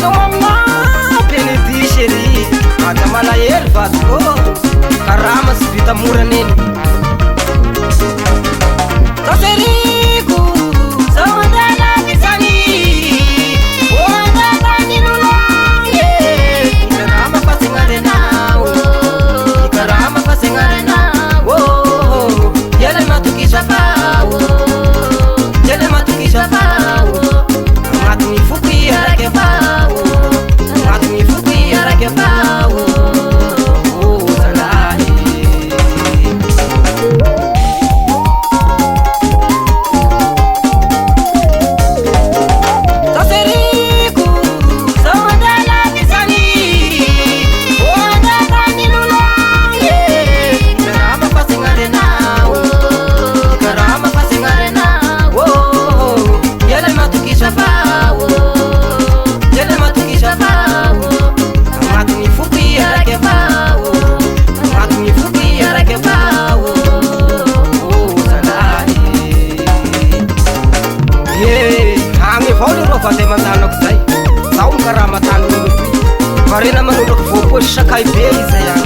Hainao mamma penedi chéri Ata malahelo vadiko Karama sy vita mora neny Taseriko Zao andala bisani Oandala ninulonge Ikarama fasengarenao Ikarama fasengarenao Yele matukisha pao Yele matukisha pao Matumi fuki arake pao Matumi fuki arake pao Fazay mandanako zay Zaho karaha matany olo toy Varena manoloko voapoly sakay be izay any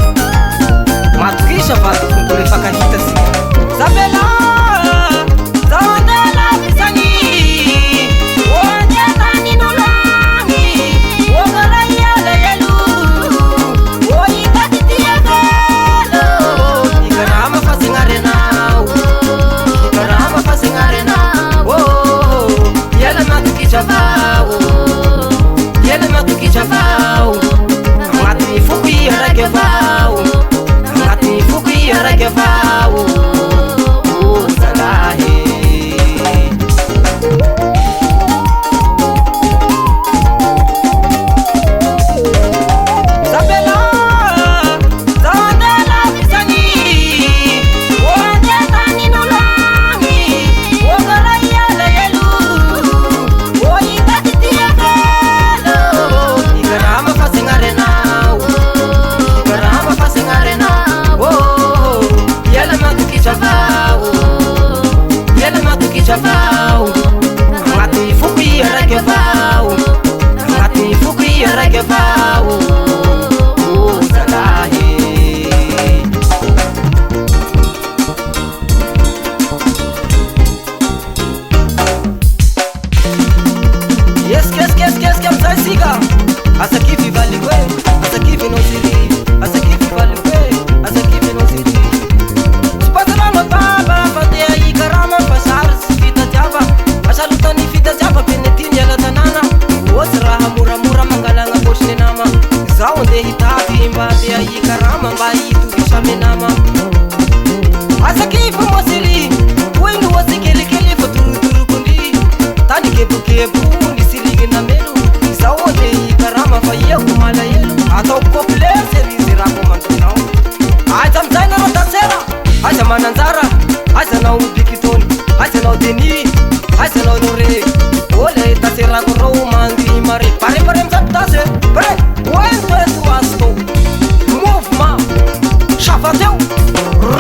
Matokisa vadiko mbola fakahita sika Zabela Zaho andala bisani Oandela ninolani Ogaray alahelo Oitatitiagelo Ikarama fasengarenao Ikarama fasengarenao Yele matukisha pao Yele matukisha pao Matumi fuki arake pao Matumi fuki arake pao Salahi Zabela Zawandela bisani Oandela ninolani Ogaray alahelo Ikarama fasengarenao Ikarama fasengarenao Yele matukisha pao Yele matukisha pao Matumi fuki arake pao Matumi fuki arake pao Salahi Yes, sai siga Asa kifi valigwe Asa kifi no siri Asa kifi valigwe Asa kifi no siri Sipazalano baba Fatea ikarama Fasara si vita java Asalutani vita java Penetini ala tanana Osi raha mura mura Mangalanga boshne nama Zao nde hitabi Mbatea ikarama Mba hitu vishame nama Asa kifi mo siri Wengu wasi kele kele Faturu turu kundi Tani kebu kebu Nisirigi na melu Zawode ikarama faya kumala yelu Atau populer seri rako mantunau Aja mzaina rota sera Aja mananzara Aja na ubikitoni Aja na udeni Aja na udore Ole ita sera kuro mandi mare Pare pare mzaptase Pare Wento etu asto Movement Chafateu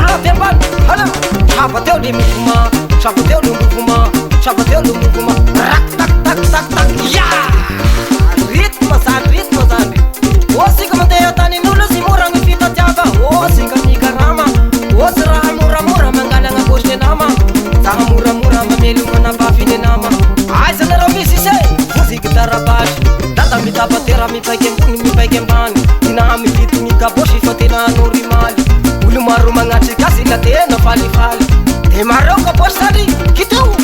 Ratemban Hala Chafateu de mouvement Chafateu de mouvement Chafateu de mouvement Rak tak tak tak tak Yeah Ritmo zany Osika mandeha tany n'olo sy mora gny fitadiava Osika mikarama Osy raha moramora mangalagna bosy nama Zaha moramora mamelomana bafiny nama Aiza nareo misy se Mozika darabasy Dada mitabatera mipaiky ambony mipaiky ambany Tina mivity mikabosy fa tena norimaly Olo maro magnatriky azy la tena falifaly De mareo kabosy sary kiteo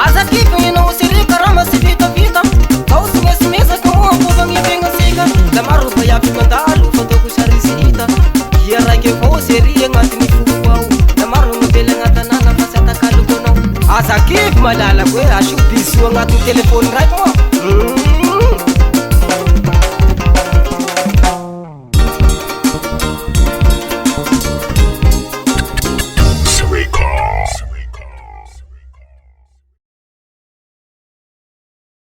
Aza kify enao siri karama sy vitavita Tao sy mesimesaka moa fova gnipegnasika La maro vaiavy mandalo fataoko sarisita Ia raiky avao siri agnatiny foko ao La maro mavely agnatanana fa sy atakaloko anao Aza kify malala koe asio biso agnatiny telefony raiky moa